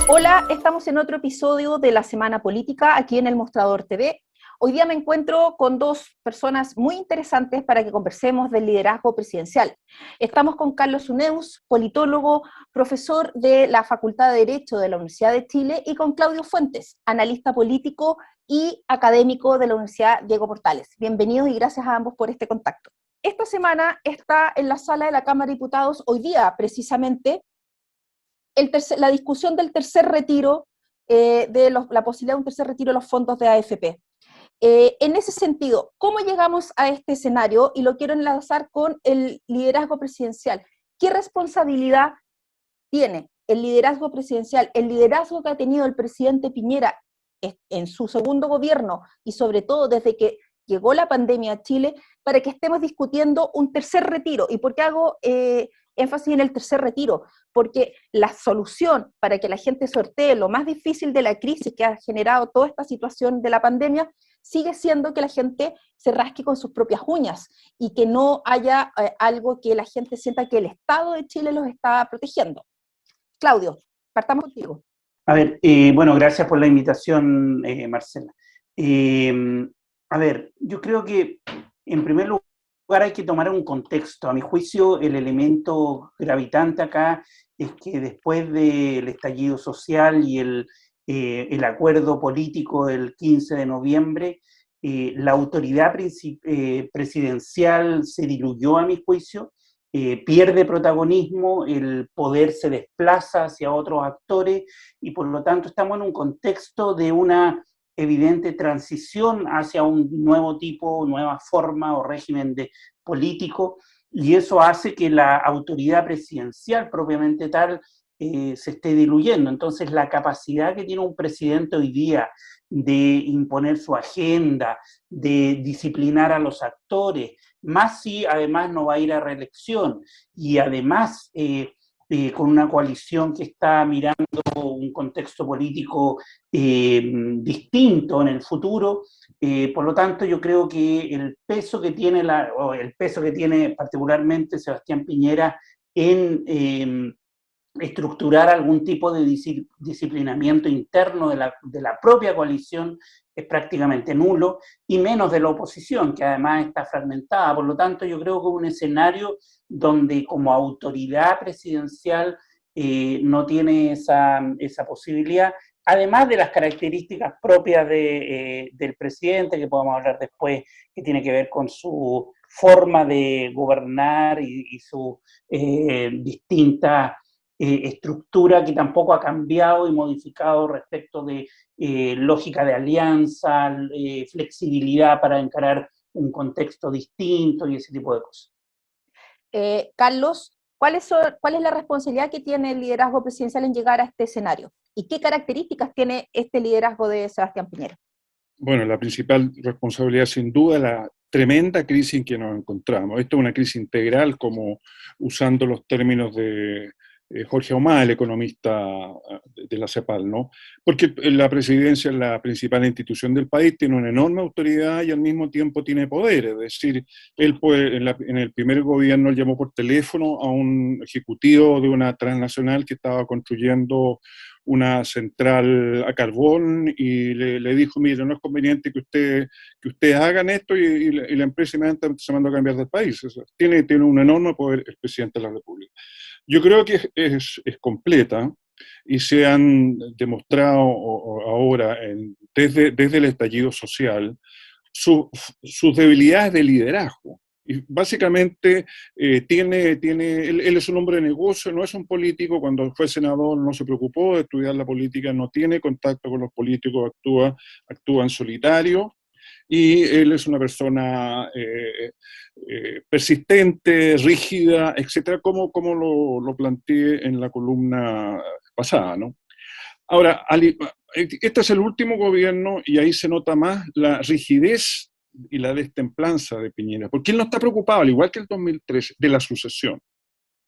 Hola, estamos en otro episodio de la Semana Política aquí en El Mostrador TV. Hoy día me encuentro con dos personas muy interesantes para que conversemos del liderazgo presidencial. Estamos con Carlos Huneus, politólogo, profesor de la Facultad de Derecho de la Universidad de Chile, y con Claudio Fuentes, analista político y académico de la Universidad Diego Portales. Bienvenidos y gracias a ambos por este contacto. Esta semana está en la sala de la Cámara de Diputados, hoy día precisamente, la discusión del tercer retiro, la posibilidad de un tercer retiro de los fondos de AFP. En ese sentido, ¿cómo llegamos a este escenario? Y lo quiero enlazar con el liderazgo presidencial. ¿Qué responsabilidad tiene el liderazgo presidencial, el liderazgo que ha tenido el presidente Piñera en su segundo gobierno y sobre todo desde que llegó la pandemia a Chile, para que estemos discutiendo un tercer retiro? ¿Y por qué hago énfasis en el tercer retiro? Porque la solución para que la gente sortee lo más difícil de la crisis que ha generado toda esta situación de la pandemia sigue siendo que la gente se rasque con sus propias uñas y que no haya algo que la gente sienta que el Estado de Chile los está protegiendo. Claudio, partamos contigo. A ver, bueno, gracias por la invitación, Marcela. A ver, yo creo que en primer lugar hay que tomar un contexto. A mi juicio, el elemento gravitante acá es que después del estallido social y el acuerdo político del 15 de noviembre, la autoridad presidencial se diluyó, a mi juicio. Pierde protagonismo, el poder se desplaza hacia otros actores y por lo tanto estamos en un contexto de una evidente transición hacia un nuevo tipo, nueva forma o régimen político, y eso hace que la autoridad presidencial propiamente tal se esté diluyendo. Entonces la capacidad que tiene un presidente hoy día de imponer su agenda, de disciplinar a los actores, más si además no va a ir a reelección y además con una coalición que está mirando un contexto político distinto en el futuro. Por lo tanto, yo creo que el peso que tiene, el peso que tiene particularmente Sebastián Piñera en estructurar algún tipo de disciplinamiento interno de la propia coalición es prácticamente nulo, y menos de la oposición, que además está fragmentada. Por lo tanto, yo creo que es un escenario donde como autoridad presidencial no tiene esa posibilidad, además de las características propias del presidente, que podemos hablar después, que tiene que ver con su forma de gobernar y su distinta estructura que tampoco ha cambiado y modificado respecto de lógica de alianza, flexibilidad para encarar un contexto distinto y ese tipo de cosas. Carlos, ¿cuál es la responsabilidad que tiene el liderazgo presidencial en llegar a este escenario? ¿Y qué características tiene este liderazgo de Sebastián Piñera? Bueno, la principal responsabilidad sin duda es la tremenda crisis en que nos encontramos. Esto es una crisis integral, como usando los términos de Jorge Ahumada, el economista de la CEPAL, ¿no? Porque la presidencia es la principal institución del país, tiene una enorme autoridad y al mismo tiempo tiene poder. Es decir, él puede, en el primer gobierno él llamó por teléfono a un ejecutivo de una transnacional que estaba construyendo una central a carbón y le dijo, mire, no es conveniente que ustedes hagan esto y la empresa inmediatamente se mandó a cambiar del país. O sea, tiene un enorme poder el presidente de la República. Yo creo que es completa y se han demostrado ahora, desde el estallido social, sus debilidades de liderazgo. Y básicamente él es un hombre de negocio, no es un político. Cuando fue senador no se preocupó de estudiar la política, no tiene contacto con los políticos, actúa en solitario. Y él es una persona persistente, rígida, etcétera, como lo planteé en la columna pasada, ¿no? Ahora, este es el último gobierno y ahí se nota más la rigidez y la destemplanza de Piñera, porque él no está preocupado, al igual que el 2013, de la sucesión.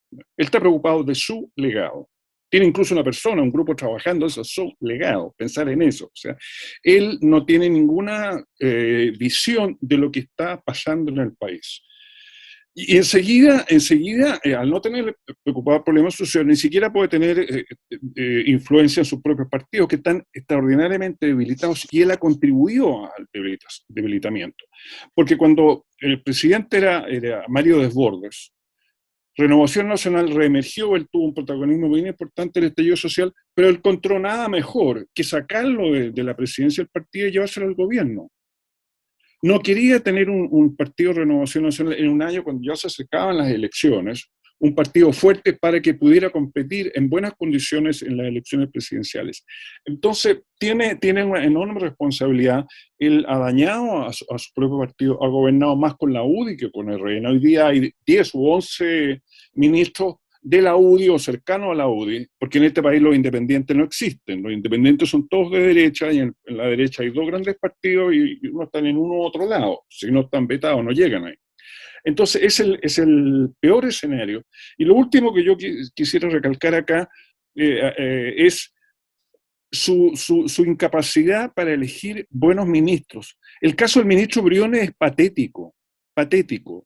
Él está preocupado de su legado. Tiene incluso una persona, un grupo trabajando, eso es su legado, pensar en eso. O sea, él no tiene ninguna visión de lo que está pasando en el país. Y enseguida, al no tener preocupado problemas sociales, ni siquiera puede tener influencia en sus propios partidos, que están extraordinariamente debilitados, y él ha contribuido al debilitamiento. Porque cuando el presidente era Mario Desbordes, Renovación Nacional reemergió, él tuvo un protagonismo muy importante en el estallido social, pero él encontró nada mejor que sacarlo de la presidencia del partido y llevárselo al gobierno. No quería tener un partido de Renovación Nacional en un año cuando ya se acercaban las elecciones, un partido fuerte para que pudiera competir en buenas condiciones en las elecciones presidenciales. Entonces, tiene una enorme responsabilidad. Él ha dañado a su propio partido, ha gobernado más con la UDI que con el RN. Hoy día hay 10 u 11 ministros de la UDI o cercanos a la UDI, porque en este país los independientes no existen. Los independientes son todos de derecha, y en la derecha hay dos grandes partidos y uno están en uno u otro lado. Si no están vetados, no llegan ahí. Entonces, es el peor escenario. Y lo último que yo quisiera recalcar acá es su incapacidad para elegir buenos ministros. El caso del ministro Briones es patético, patético.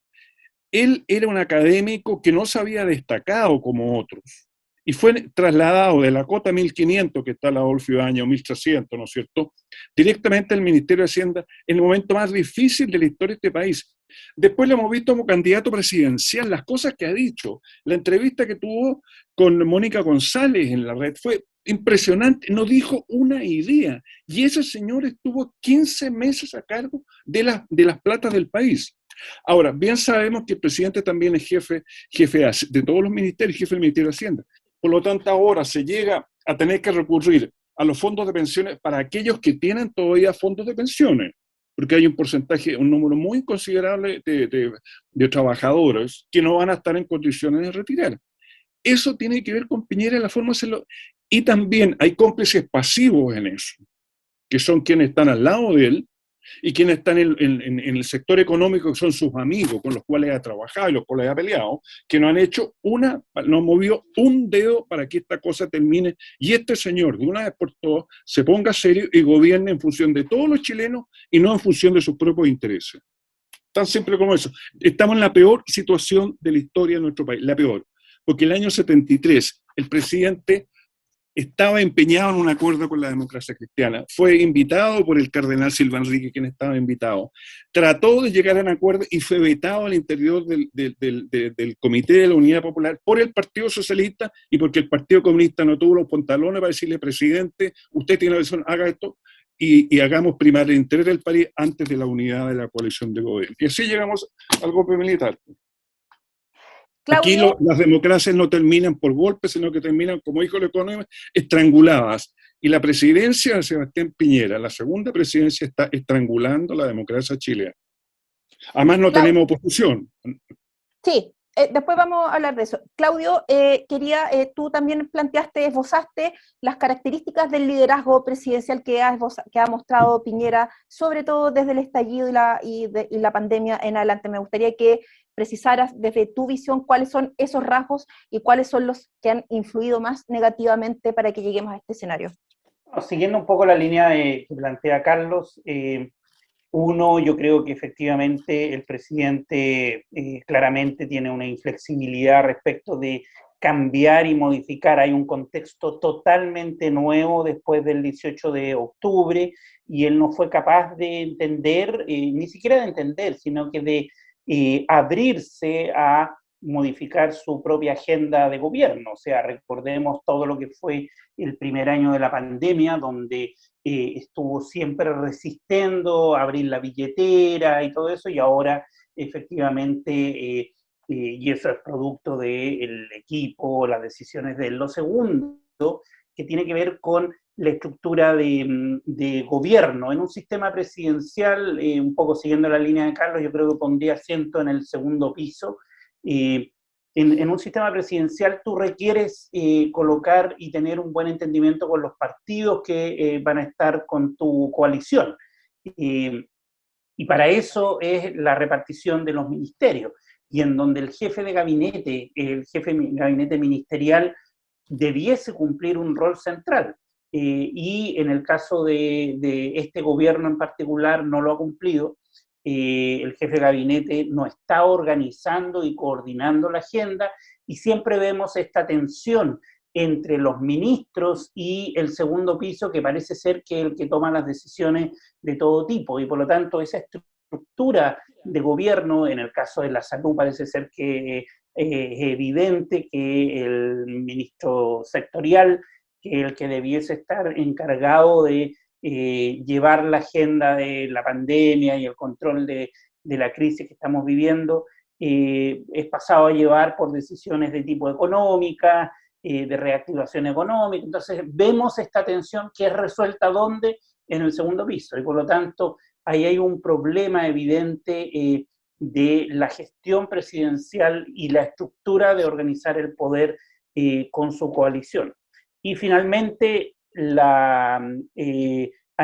Él era un académico que no se había destacado como otros y fue trasladado de la cota 1500, que está al lado del Ciudadanía, o 1300, ¿no es cierto?, directamente al Ministerio de Hacienda en el momento más difícil de la historia de este país. Después lo hemos visto como candidato presidencial, las cosas que ha dicho, la entrevista que tuvo con Mónica González en la red fue impresionante, no dijo una idea, y ese señor estuvo 15 meses a cargo de las platas del país. Ahora, bien sabemos que el presidente también es jefe de todos los ministerios, jefe del Ministerio de Hacienda. Por lo tanto, ahora se llega a tener que recurrir a los fondos de pensiones para aquellos que tienen todavía fondos de pensiones, porque hay un porcentaje, un número muy considerable de trabajadores que no van a estar en condiciones de retirar. Eso tiene que ver con Piñera en la forma de hacerlo. Y también hay cómplices pasivos en eso, que son quienes están al lado de él, y quienes están en el sector económico, que son sus amigos con los cuales ha trabajado y los cuales ha peleado, que no han hecho no han movido un dedo para que esta cosa termine, y este señor, de una vez por todas, se ponga serio y gobierne en función de todos los chilenos y no en función de sus propios intereses. Tan simple como eso. Estamos en la peor situación de la historia de nuestro país, la peor, porque el año 73 el presidente estaba empeñado en un acuerdo con la democracia cristiana, fue invitado por el cardenal Silva Enrique, quien estaba invitado, trató de llegar a un acuerdo y fue vetado al interior del Comité de la Unidad Popular por el Partido Socialista, y porque el Partido Comunista no tuvo los pantalones para decirle: presidente, usted tiene razón, haga esto, y hagamos primar el interés del país antes de la unidad de la coalición de gobierno. Y así llegamos al golpe militar. Aquí las democracias no terminan por golpes, sino que terminan, como dijo el economista, estranguladas. Y la presidencia de Sebastián Piñera, la segunda presidencia, está estrangulando la democracia chilena. Además, no tenemos oposición. Sí, después vamos a hablar de eso. Claudio, tú también esbozaste las características del liderazgo presidencial que ha mostrado Piñera, sobre todo desde el estallido y la pandemia en adelante. Me gustaría que precisaras desde tu visión cuáles son esos rasgos y cuáles son los que han influido más negativamente para que lleguemos a este escenario. Siguiendo un poco la línea que plantea Carlos, yo creo que efectivamente el presidente claramente tiene una inflexibilidad respecto de cambiar y modificar. Hay un contexto totalmente nuevo después del 18 de octubre y él no fue capaz de entender, ni siquiera de entender, sino que de abrirse a modificar su propia agenda de gobierno. O sea, recordemos todo lo que fue el primer año de la pandemia, donde estuvo siempre resistiendo a abrir la billetera y todo eso, y ahora efectivamente, y eso es producto del equipo, las decisiones de él. Lo segundo, que tiene que ver con la estructura de gobierno. En un sistema presidencial, un poco siguiendo la línea de Carlos, yo creo que pondría acento en el segundo piso. En un sistema presidencial tú requieres colocar y tener un buen entendimiento con los partidos que van a estar con tu coalición. Y para eso es la repartición de los ministerios, y en donde el jefe de gabinete ministerial debiese cumplir un rol central. Y en el caso de este gobierno en particular no lo ha cumplido, el jefe de gabinete no está organizando y coordinando la agenda, y siempre vemos esta tensión entre los ministros y el segundo piso, que parece ser que es el que toma las decisiones de todo tipo, y por lo tanto esa estructura de gobierno, en el caso de la salud parece ser que es evidente que el ministro sectorial, que es el que debiese estar encargado de llevar la agenda de la pandemia y el control de la crisis que estamos viviendo, es pasado a llevar por decisiones de tipo económica, de reactivación económica. Entonces vemos esta tensión que es resuelta ¿dónde? En el segundo piso, y por lo tanto ahí hay un problema evidente de la gestión presidencial y la estructura de organizar el poder con su coalición. Y finalmente, a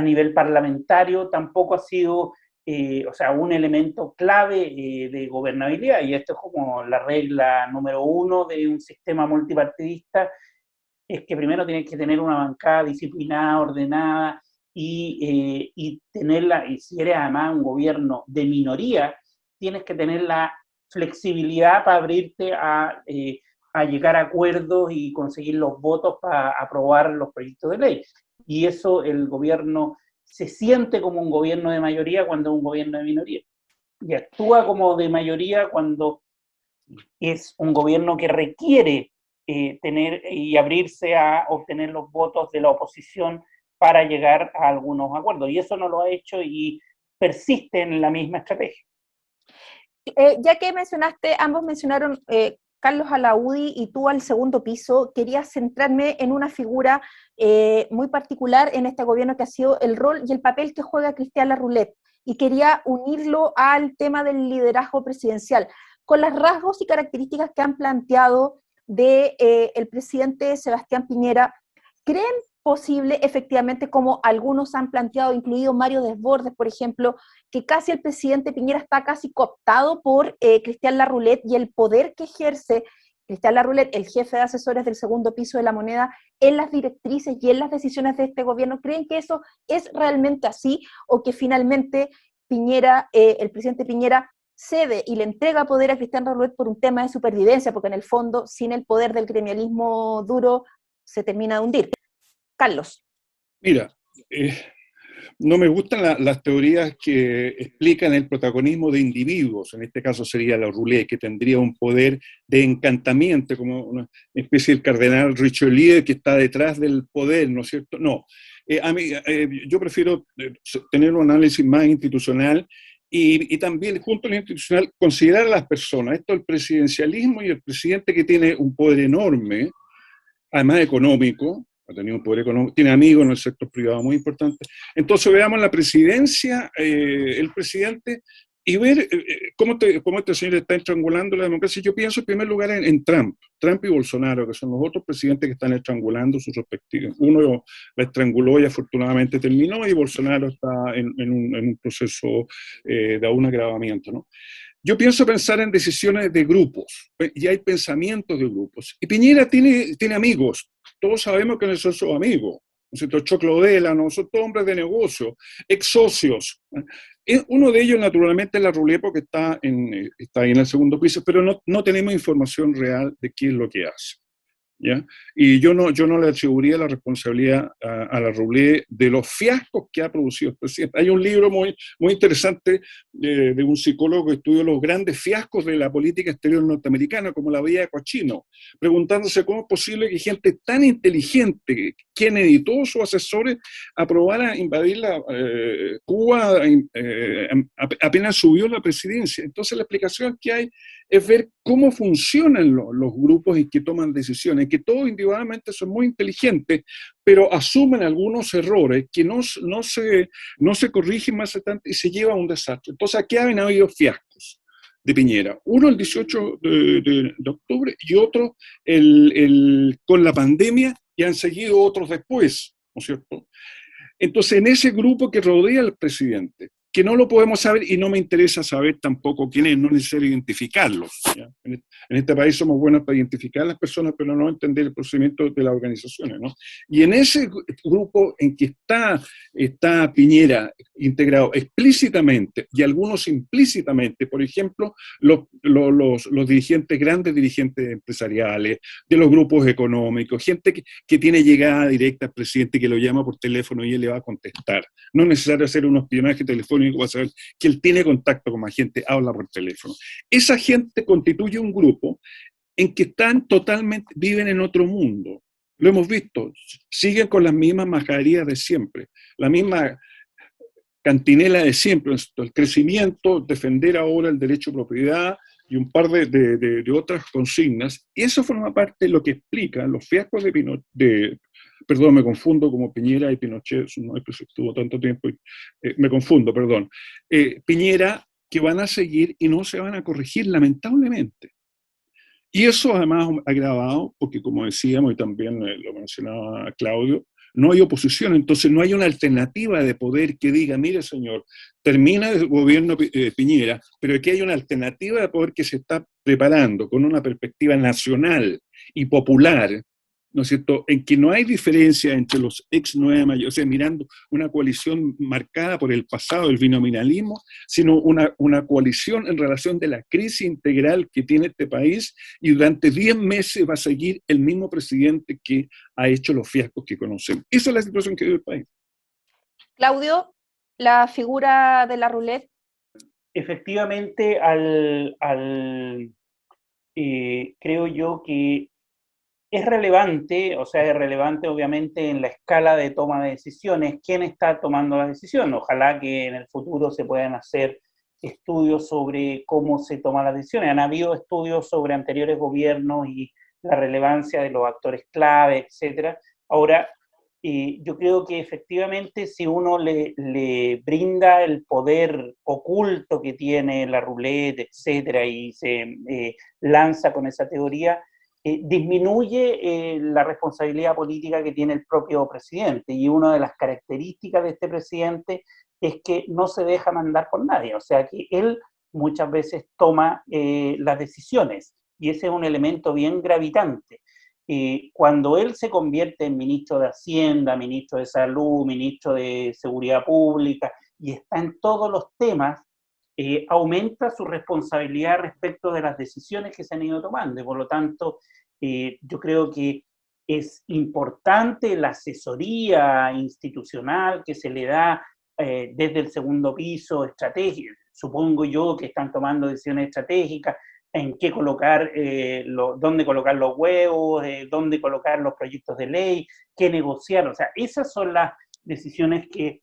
nivel parlamentario tampoco ha sido un elemento clave de gobernabilidad, y esto es como la regla número 1 de un sistema multipartidista, es que primero tienes que tener una bancada disciplinada, ordenada, y tenerla, y si eres además un gobierno de minoría, tienes que tener la flexibilidad para abrirte a llegar a acuerdos y conseguir los votos para aprobar los proyectos de ley. Y eso el gobierno se siente como un gobierno de mayoría cuando es un gobierno de minoría. Y actúa como de mayoría cuando es un gobierno que requiere tener y abrirse a obtener los votos de la oposición para llegar a algunos acuerdos. Y eso no lo ha hecho y persiste en la misma estrategia. Ya que mencionaste, ambos mencionaron Carlos a la UDI y tú al segundo piso, quería centrarme en una figura muy particular en este gobierno que ha sido el rol y el papel que juega Cristian Larroulet, y quería unirlo al tema del liderazgo presidencial, con los rasgos y características que han planteado de el presidente Sebastián Piñera. ¿Creen posible, efectivamente, como algunos han planteado, incluido Mario Desbordes, por ejemplo, que casi el presidente Piñera está casi cooptado por Cristian Larroulet, y el poder que ejerce Cristian Larroulet, el jefe de asesores del segundo piso de La Moneda, en las directrices y en las decisiones de este gobierno? ¿Creen que eso es realmente así, o que finalmente Piñera, el presidente Piñera, cede y le entrega poder a Cristian Larroulet por un tema de supervivencia, porque en el fondo, sin el poder del gremialismo duro, se termina de hundir? Carlos. Mira, no me gustan las teorías que explican el protagonismo de individuos, en este caso sería Larroulet, que tendría un poder de encantamiento, como una especie del cardenal Richelieu que está detrás del poder, ¿no es cierto? No, yo prefiero tener un análisis más institucional y también, junto a lo institucional, considerar a las personas. Esto, el presidencialismo y el presidente, que tiene un poder enorme, además económico, ha tenido un poder económico, tiene amigos en el sector privado muy importante. Entonces veamos la presidencia, el presidente, y ver cómo este señor está estrangulando la democracia. Yo pienso en primer lugar en Trump y Bolsonaro, que son los otros presidentes que están estrangulando sus respectivos. Uno la estranguló y afortunadamente terminó, y Bolsonaro está en un proceso de aún agravamiento, ¿no? Yo pensar en decisiones de grupos, y hay pensamientos de grupos. Y Piñera tiene amigos, todos sabemos que son sus amigos, ¿no es cierto? Choclo Dela, son todos hombres de negocio, ex socios. Uno de ellos, naturalmente, es Larroulet, porque está ahí en el segundo piso, pero no tenemos información real de qué es lo que hace, ¿ya? Y yo no le atribuiría la responsabilidad a Larroulet de los fiascos que ha producido el presidente. Hay un libro muy, muy interesante de un psicólogo que estudió los grandes fiascos de la política exterior norteamericana, como la Vía de Cochino, preguntándose cómo es posible que gente tan inteligente, Kennedy y todos sus asesores, aprobara invadir Cuba apenas subió la presidencia. Entonces la explicación que hay es ver cómo funcionan los grupos y que toman decisiones, que todos individualmente son muy inteligentes, pero asumen algunos errores que no se corrigen más adelante y se lleva a un desastre. Entonces aquí han habido fiascos de Piñera. Uno el 18 de octubre y otro con la pandemia, y han seguido otros después, ¿no es cierto? Entonces, en ese grupo que rodea al presidente, que no lo podemos saber y no me interesa saber tampoco quién es, no es necesario identificarlos. ¿Ya? En este país somos buenos para identificar a las personas, pero no entender el procedimiento de las organizaciones, ¿no? Y en ese grupo en que está Piñera integrado explícitamente y algunos implícitamente, por ejemplo, los dirigentes, grandes dirigentes empresariales, de los grupos económicos, gente que tiene llegada directa al presidente, que lo llama por teléfono y él le va a contestar. No es necesario hacer un espionaje telefónico para saber que él tiene contacto con más gente, habla por teléfono. Esa gente constituye un grupo en que viven en otro mundo. Lo hemos visto, siguen con las mismas majaderías de siempre, la misma cantinela de siempre, el crecimiento, defender ahora el derecho a propiedad y un par de otras consignas, y eso forma parte de lo que explica los fiascos perdón, me confundo como Piñera y Pinochet, no es que estuvo tanto tiempo, me confundo, perdón. Piñera, que van a seguir y no se van a corregir, lamentablemente. Y eso además agravado, porque como decíamos, y también lo mencionaba Claudio, no hay oposición, entonces no hay una alternativa de poder que diga, mire señor, termina el gobierno Piñera, pero aquí hay una alternativa de poder que se está preparando con una perspectiva nacional y popular, ¿no es cierto?, en que no hay diferencia entre los ex 9 de mayo, o sea, mirando una coalición marcada por el pasado, el binominalismo, sino una coalición en relación de la crisis integral que tiene este país, y durante 10 meses va a seguir el mismo presidente que ha hecho los fiascos que conocemos. Esa es la situación que vive el país. Claudio, la figura de la roulette. Efectivamente, creo yo que es relevante, o sea, es relevante obviamente en la escala de toma de decisiones, quién está tomando la decisión. Ojalá que en el futuro se puedan hacer estudios sobre cómo se toman las decisiones. Han habido estudios sobre anteriores gobiernos y la relevancia de los actores clave, etc. Ahora, yo creo que efectivamente si uno le brinda el poder oculto que tiene la roulette, etc., y se lanza con esa teoría, disminuye la responsabilidad política que tiene el propio presidente, y una de las características de este presidente es que no se deja mandar por nadie, o sea que él muchas veces toma las decisiones, y ese es un elemento bien gravitante. Cuando él se convierte en ministro de Hacienda, ministro de Salud, ministro de Seguridad Pública, y está en todos los temas, aumenta su responsabilidad respecto de las decisiones que se han ido tomando, y por lo tanto yo creo que es importante la asesoría institucional que se le da desde el segundo piso, estrategia. Supongo yo que están tomando decisiones estratégicas en qué colocar, dónde colocar los huevos, dónde colocar los proyectos de ley, qué negociar, o sea, esas son las decisiones que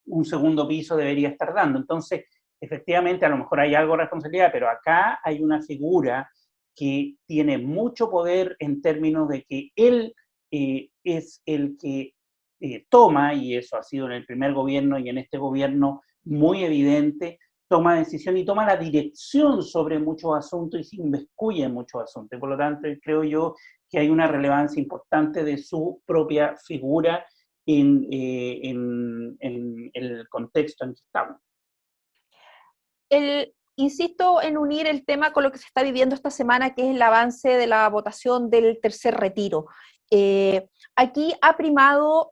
un segundo piso debería estar dando. Entonces, efectivamente, a lo mejor hay algo de responsabilidad, pero acá hay una figura que tiene mucho poder en términos de que él es el que toma, y eso ha sido en el primer gobierno y en este gobierno muy evidente, toma decisión y toma la dirección sobre muchos asuntos y se inmiscuye en muchos asuntos. Por lo tanto, creo yo que hay una relevancia importante de su propia figura en el contexto en que estamos. Insisto en unir el tema con lo que se está viviendo esta semana, que es el avance de la votación del tercer retiro. Aquí ha primado,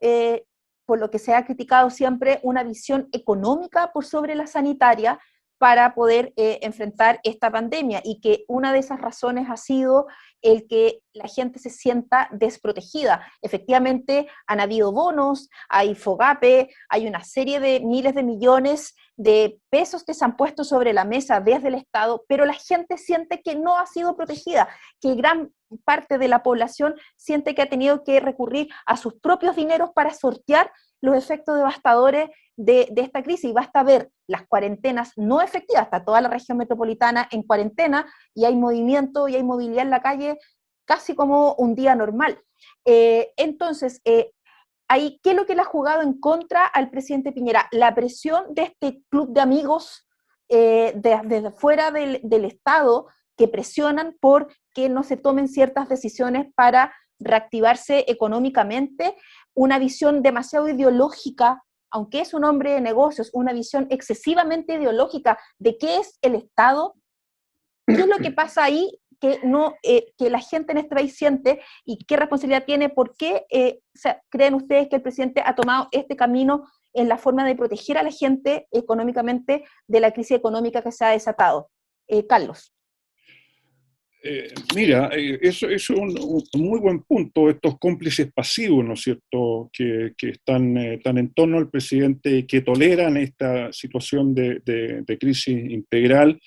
por lo que se ha criticado siempre, una visión económica por sobre la sanitaria para poder enfrentar esta pandemia, y que una de esas razones ha sido el que la gente se sienta desprotegida. Efectivamente, han habido bonos, hay FOGAPE, hay una serie de miles de millones de pesos que se han puesto sobre la mesa desde el Estado, pero la gente siente que no ha sido protegida, que gran parte de la población siente que ha tenido que recurrir a sus propios dineros para sortear los efectos devastadores de esta crisis. Y basta ver las cuarentenas no efectivas, está toda la región metropolitana en cuarentena, y hay movimiento y hay movilidad en la calle casi como un día normal. Entonces, ahí, ¿qué es lo que le ha jugado en contra al presidente Piñera? La presión de este club de amigos desde fuera del Estado, que presionan por que no se tomen ciertas decisiones para reactivarse económicamente, una visión demasiado ideológica aunque es un hombre de negocios, una visión excesivamente ideológica de qué es el Estado, ¿qué es lo que pasa ahí que, no, que la gente en este país siente y qué responsabilidad tiene? ¿Por qué creen ustedes que el presidente ha tomado este camino en la forma de proteger a la gente económicamente de la crisis económica que se ha desatado? Carlos. Mira, eso es un muy buen punto, estos cómplices pasivos, ¿no es cierto?, que están en torno al presidente y que toleran esta situación de crisis integral.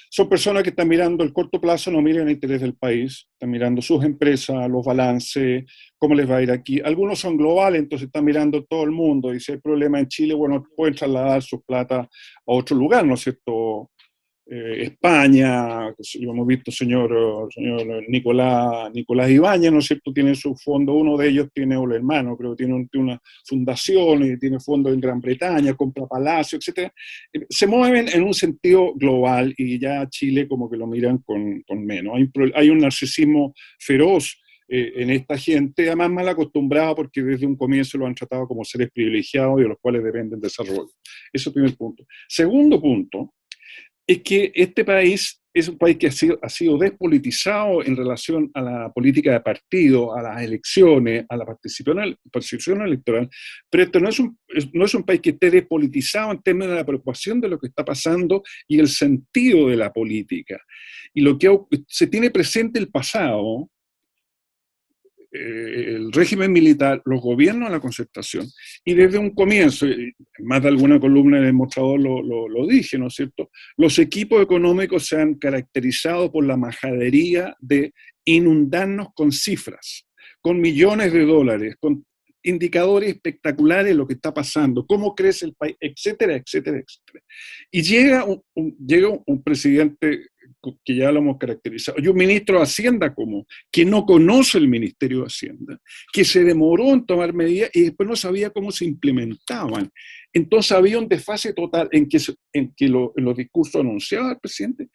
Son personas que están mirando el corto plazo, no miran el interés del país, están mirando sus empresas, los balances, cómo les va a ir aquí. Algunos son globales, entonces están mirando todo el mundo, y si hay problema en Chile, bueno, pueden trasladar su plata a otro lugar, ¿no es cierto? España, lo hemos visto, señor Nicolás Ibáñez, ¿no es cierto?, tiene su fondo, uno de ellos tiene, o el hermano, creo que tiene una fundación y tiene fondos en Gran Bretaña, compra palacios, etc. Se mueven en un sentido global y ya Chile como que lo miran con menos. Hay un narcisismo feroz en esta gente, además mal acostumbrada porque desde un comienzo lo han tratado como seres privilegiados y de los cuales depende el desarrollo. Eso es el primer punto. Segundo punto, es que este país es un país que ha sido despolitizado en relación a la política de partido, a las elecciones, a la participación electoral, pero esto no es un país que esté despolitizado en términos de la preocupación de lo que está pasando y el sentido de la política. Y lo que se tiene presente el pasado, el régimen militar, los gobiernos de la concertación, y desde un comienzo, más de alguna columna del mostrador lo dije, ¿no es cierto?, los equipos económicos se han caracterizado por la majadería de inundarnos con cifras, con millones de dólares, con indicadores espectaculares de lo que está pasando, cómo crece el país, etcétera, etcétera, etcétera. Y llega un presidente que ya lo hemos caracterizado, y un ministro de Hacienda que no conoce el Ministerio de Hacienda, que se demoró en tomar medidas y después no sabía cómo se implementaban. Entonces había un desfase total en los discursos anunciaba el presidente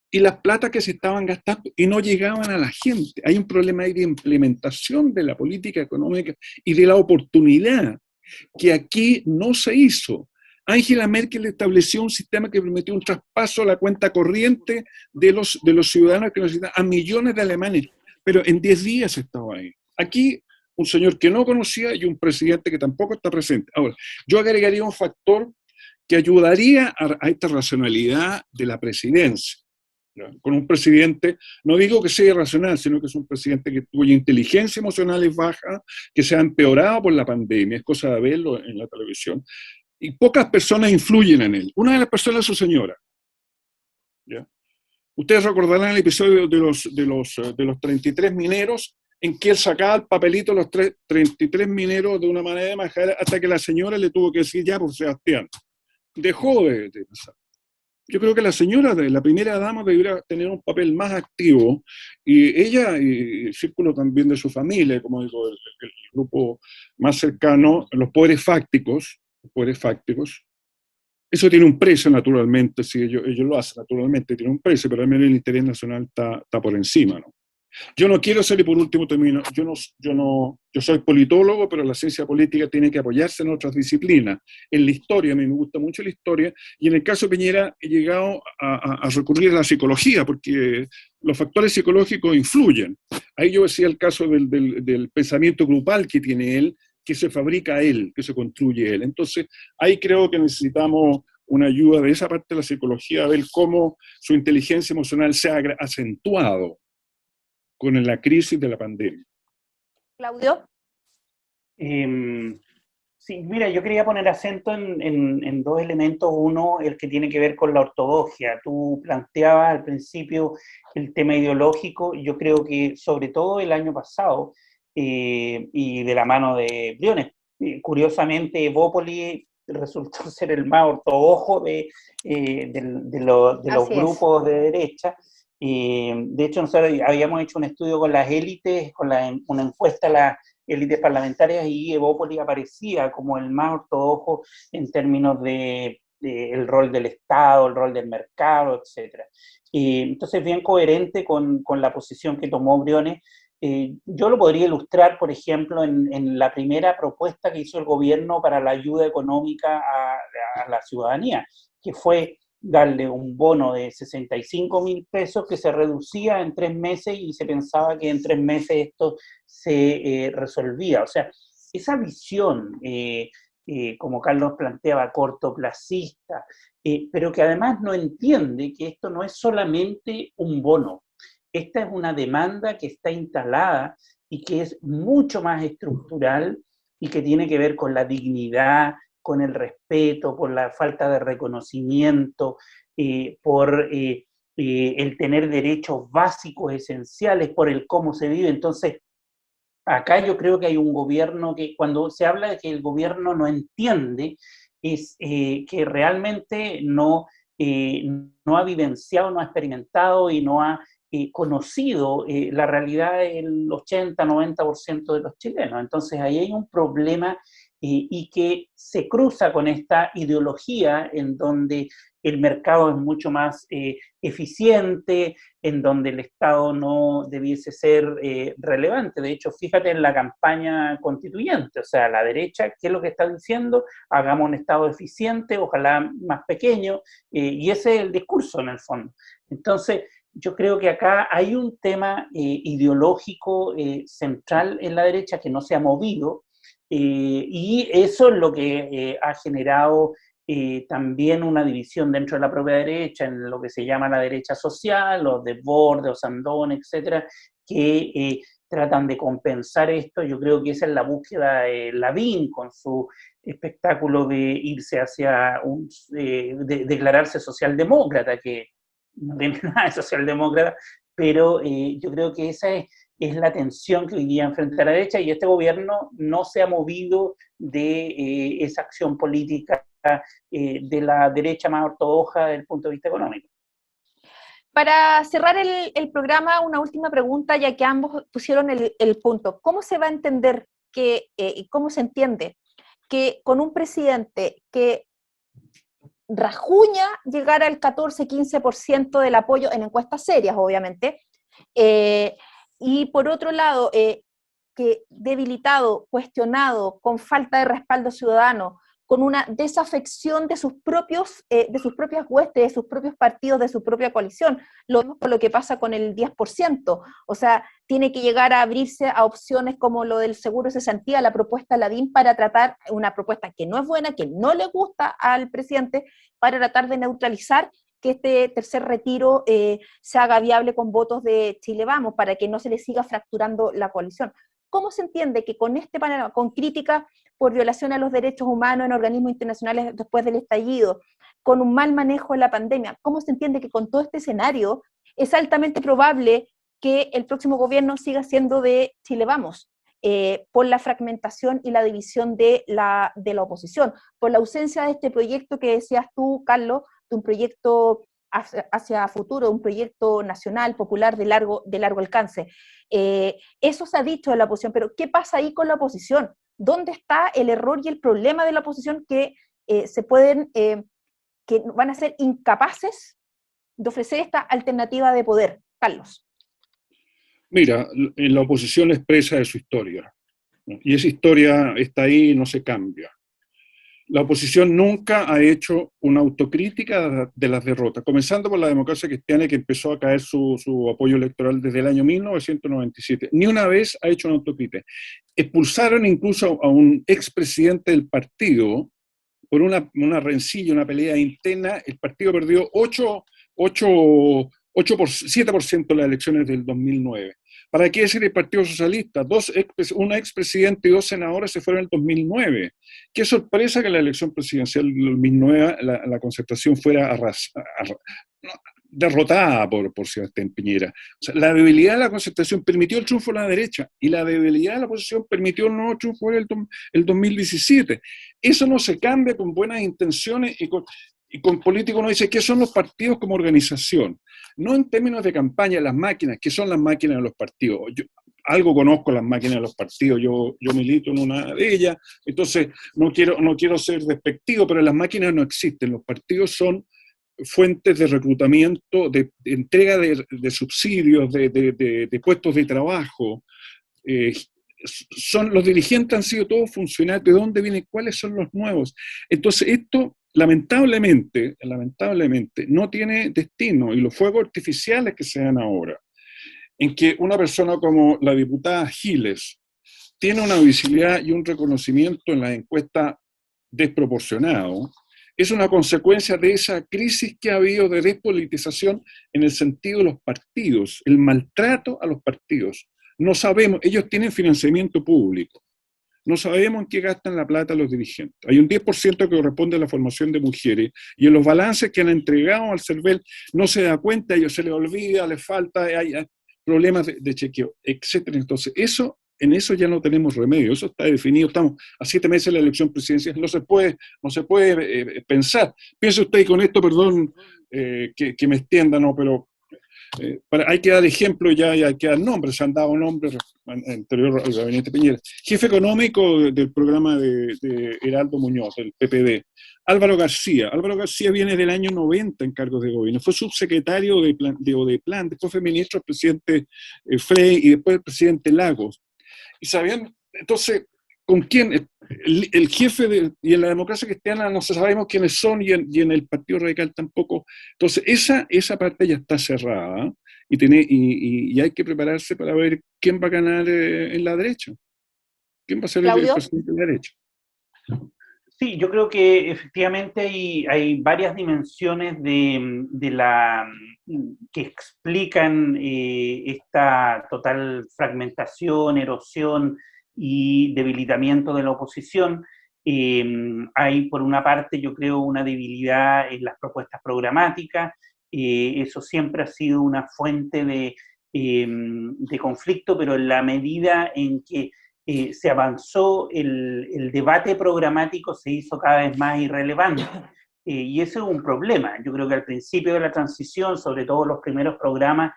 y las platas que se estaban gastando y no llegaban a la gente. Hay un problema ahí de implementación de la política económica y de la oportunidad que aquí no se hizo. Angela Merkel estableció un sistema que permitió un traspaso a la cuenta corriente de los ciudadanos que necesitan a millones de alemanes, pero en 10 días estaba ahí. Aquí un señor que no conocía y un presidente que tampoco está presente. Ahora, yo agregaría un factor que ayudaría a esta racionalidad de la presidencia. Con un presidente, no digo que sea irracional, sino que es un presidente cuya inteligencia emocional es baja, que se ha empeorado por la pandemia, es cosa de verlo en la televisión, y pocas personas influyen en él. Una de las personas es su señora. ¿Ya? Ustedes recordarán el episodio de los 33 mineros, en que él sacaba el papelito de los 33 mineros de una manera de majadera, hasta que la señora le tuvo que decir, ya, por Sebastián, dejó de pasar. Yo creo que la señora, la primera dama, debería tener un papel más activo, y ella y el círculo también de su familia, como digo, el grupo más cercano, los poderes fácticos, eso tiene un precio naturalmente, si ellos lo hacen naturalmente, tiene un precio, pero al menos el interés nacional está por encima, ¿no? Yo no quiero ser, y por último termino, yo soy politólogo, pero la ciencia política tiene que apoyarse en otras disciplinas. En la historia, a mí me gusta mucho la historia, y en el caso de Piñera he llegado a recurrir a la psicología, porque los factores psicológicos influyen. Ahí yo decía el caso del pensamiento grupal que tiene él, que se fabrica él, que se construye él. Entonces, ahí creo que necesitamos una ayuda de esa parte de la psicología, a ver cómo su inteligencia emocional se ha acentuado con la crisis de la pandemia. Claudio. Sí, mira, yo quería poner acento en dos elementos. Uno, el que tiene que ver con la ortodoxia. Tú planteabas al principio el tema ideológico, y yo creo que sobre todo el año pasado, y de la mano de Briones, curiosamente Evópoli resultó ser el más ortodoxo de los grupos de derecha. De hecho, nosotros habíamos hecho un estudio con las élites, una encuesta a las élites parlamentarias, y Evópoli aparecía como el más ortodoxo en términos de el rol del Estado, el rol del mercado, etc. Entonces, bien coherente con la posición que tomó Briones, Yo lo podría ilustrar, por ejemplo, en la primera propuesta que hizo el gobierno para la ayuda económica a la ciudadanía, que fue darle un bono de 65.000 pesos que se reducía en 3 meses y se pensaba que en 3 meses esto se resolvía. O sea, esa visión, como Carlos planteaba, cortoplacista, pero que además no entiende que esto no es solamente un bono. Esta es una demanda que está instalada y que es mucho más estructural y que tiene que ver con la dignidad, con el respeto, por la falta de reconocimiento, por el tener derechos básicos, esenciales, por el cómo se vive. Entonces, acá yo creo que hay un gobierno que, cuando se habla de que el gobierno no entiende, es que realmente no ha vivenciado, no ha experimentado y no ha conocido la realidad del 80-90% de los chilenos. Entonces ahí hay un problema y que se cruza con esta ideología en donde el mercado es mucho más eficiente, en donde el Estado no debiese ser relevante. De hecho, fíjate en la campaña constituyente, o sea, la derecha, ¿qué es lo que está diciendo? Hagamos un Estado eficiente, ojalá más pequeño, y ese es el discurso en el fondo. Entonces, yo creo que acá hay un tema ideológico central en la derecha que no se ha movido, y eso es lo que ha generado también una división dentro de la propia derecha, en lo que se llama la derecha social, los Desbordes, Osandón, etcétera, que tratan de compensar esto. Yo creo que esa es la búsqueda de Lavín con su espectáculo de irse hacia de declararse socialdemócrata, que no tiene nada de socialdemócrata, pero yo creo que esa es la tensión que hoy día enfrenta la derecha, y este gobierno no se ha movido de esa acción política de la derecha más ortodoxa desde el punto de vista económico. Para cerrar el programa, una última pregunta, ya que ambos pusieron el punto. ¿Cómo se va a entender y cómo se entiende que con un presidente que rajuña llegar al 14-15% del apoyo en encuestas serias, obviamente, y por otro lado, que debilitado, cuestionado, con falta de respaldo ciudadano, con una desafección de sus propias huestes, de sus propios partidos, de su propia coalición? Lo mismo con lo que pasa con el 10%, o sea, tiene que llegar a abrirse a opciones como lo del seguro de cesantía, la propuesta Lavín, para tratar una propuesta que no es buena, que no le gusta al presidente, para tratar de neutralizar que este tercer retiro se haga viable con votos de Chile Vamos, para que no se le siga fracturando la coalición. ¿Cómo se entiende que con este panorama, con crítica por violación a los derechos humanos en organismos internacionales después del estallido, con un mal manejo de la pandemia, cómo se entiende que con todo este escenario es altamente probable que el próximo gobierno siga siendo de Chile Vamos, por la fragmentación y la división de la oposición, por la ausencia de este proyecto que decías tú, Carlos, de un proyecto hacia futuro, un proyecto nacional, popular, de largo alcance? Eso se ha dicho de la oposición, pero ¿qué pasa ahí con la oposición? ¿Dónde está el error y el problema de la oposición que que van a ser incapaces de ofrecer esta alternativa de poder? Carlos. Mira, la oposición expresa de su historia, ¿no? Y esa historia está ahí y no se cambia. La oposición nunca ha hecho una autocrítica de las derrotas, comenzando por la Democracia Cristiana, que empezó a caer su apoyo electoral desde el año 1997. Ni una vez ha hecho una autocrítica. Expulsaron incluso a un expresidente del partido por una rencilla, una pelea interna. El partido perdió 7% de las elecciones del 2009. ¿Para qué decir el Partido Socialista? Un expresidente y 2 senadores se fueron en el 2009. Qué sorpresa que en la elección presidencial del 2009 la Concertación fuera derrotada por Sebastián Piñera. O sea, la debilidad de la Concertación permitió el triunfo de la derecha, y la debilidad de la oposición permitió el nuevo triunfo en el 2017. Eso no se cambia con buenas intenciones y con políticos. Uno dice, ¿qué son los partidos como organización? No en términos de campaña, las máquinas, ¿qué son las máquinas de los partidos? Yo algo conozco las máquinas de los partidos, yo milito en una de ellas, entonces no quiero ser despectivo, pero las máquinas no existen. Los partidos son fuentes de reclutamiento, de entrega de subsidios, de puestos de trabajo. Los dirigentes han sido todos funcionarios. ¿De dónde vienen? ¿Cuáles son los nuevos? Entonces esto lamentablemente no tiene destino, y los fuegos artificiales que se dan ahora, en que una persona como la diputada Giles tiene una visibilidad y un reconocimiento en las encuestas desproporcionado, es una consecuencia de esa crisis que ha habido de despolitización en el sentido de los partidos, el maltrato a los partidos. No sabemos, ellos tienen financiamiento público, no sabemos en qué gastan la plata los dirigentes. Hay un 10% que corresponde a la formación de mujeres, y en los balances que han entregado al CERVEL no se da cuenta, a ellos se les olvida, les falta, hay problemas de chequeo, etc. Entonces, en eso ya no tenemos remedio, eso está definido, estamos a 7 meses de la elección presidencial, no se puede pensar. Piense usted, y con esto, perdón que me extienda, no, pero hay que dar ejemplo ya, y hay que dar nombres, se han dado nombres anterior al gabinete Piñera. Jefe económico del programa de Heraldo Muñoz, del PPD, Álvaro García viene del año 90 en cargos de gobierno, fue subsecretario de Odeplan, después fue ministro del presidente Frey y después el presidente Lagos. Y sabían, entonces, ¿con quién? El jefe y en la democracia cristiana no sabemos quiénes son, y en el Partido Radical tampoco. Entonces, esa parte ya está cerrada, y hay que prepararse para ver quién va a ganar en la derecha. ¿Quién va a ser el presidente de la derecha? Sí, yo creo que efectivamente hay varias dimensiones que explican esta total fragmentación, erosión y debilitamiento de la oposición. Hay, por una parte, yo creo, una debilidad en las propuestas programáticas. Eso siempre ha sido una fuente de conflicto, pero en la medida en que se avanzó, el debate programático se hizo cada vez más irrelevante. Y ese es un problema. Yo creo que al principio de la transición, sobre todo los primeros programas,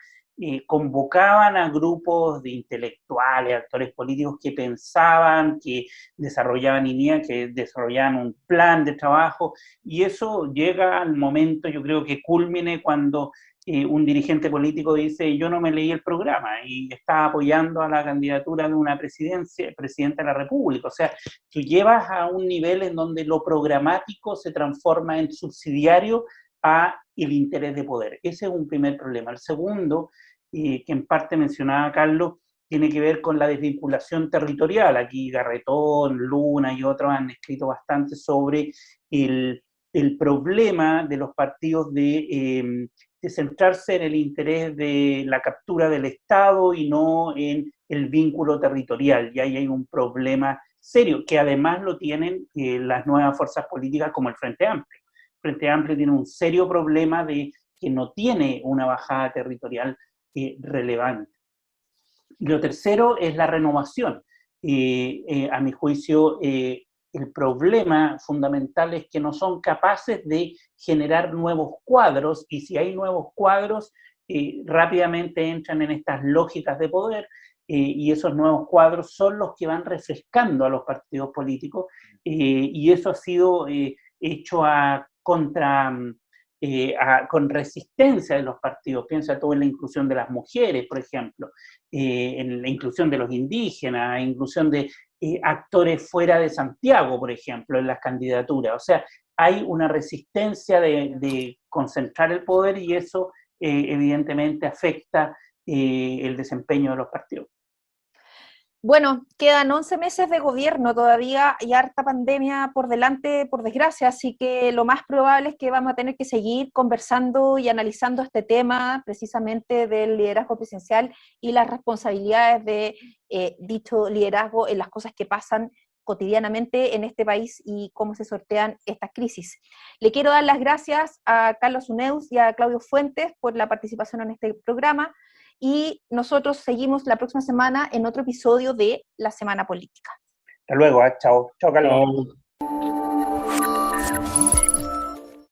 convocaban a grupos de intelectuales, actores políticos que pensaban, que desarrollaban ideas, que desarrollaban un plan de trabajo, y eso llega al momento, yo creo que culmine cuando un dirigente político dice: yo no me leí el programa, y está apoyando a la candidatura de una presidenta de la República. O sea, tú llevas a un nivel en donde lo programático se transforma en subsidiario a el interés de poder. Ese es un primer problema. El segundo, que en parte mencionaba Carlos, tiene que ver con la desvinculación territorial. Aquí Garretón, Luna y otros han escrito bastante sobre el problema de los partidos de centrarse en el interés de la captura del Estado y no en el vínculo territorial. Y ahí hay un problema serio, que además lo tienen las nuevas fuerzas políticas como el Frente Amplio. El Frente Amplio tiene un serio problema de que no tiene una bajada territorial relevante. Y lo tercero es la renovación. A mi juicio, el problema fundamental es que no son capaces de generar nuevos cuadros, y si hay nuevos cuadros, rápidamente entran en estas lógicas de poder, y esos nuevos cuadros son los que van refrescando a los partidos políticos, y eso ha sido hecho con resistencia de los partidos. Piensa todo en la inclusión de las mujeres, por ejemplo, en la inclusión de los indígenas, inclusión de actores fuera de Santiago, por ejemplo, en las candidaturas. O sea, hay una resistencia de concentrar el poder, y eso evidentemente afecta el desempeño de los partidos. Bueno, quedan 11 meses de gobierno todavía y harta pandemia por delante, por desgracia, así que lo más probable es que vamos a tener que seguir conversando y analizando este tema precisamente del liderazgo presidencial y las responsabilidades de dicho liderazgo en las cosas que pasan cotidianamente en este país y cómo se sortean estas crisis. Le quiero dar las gracias a Carlos Huneeus y a Claudio Fuentes por la participación en este programa, y nosotros seguimos la próxima semana en otro episodio de La Semana Política. Hasta luego, chao. Chao, Carlos. Chao.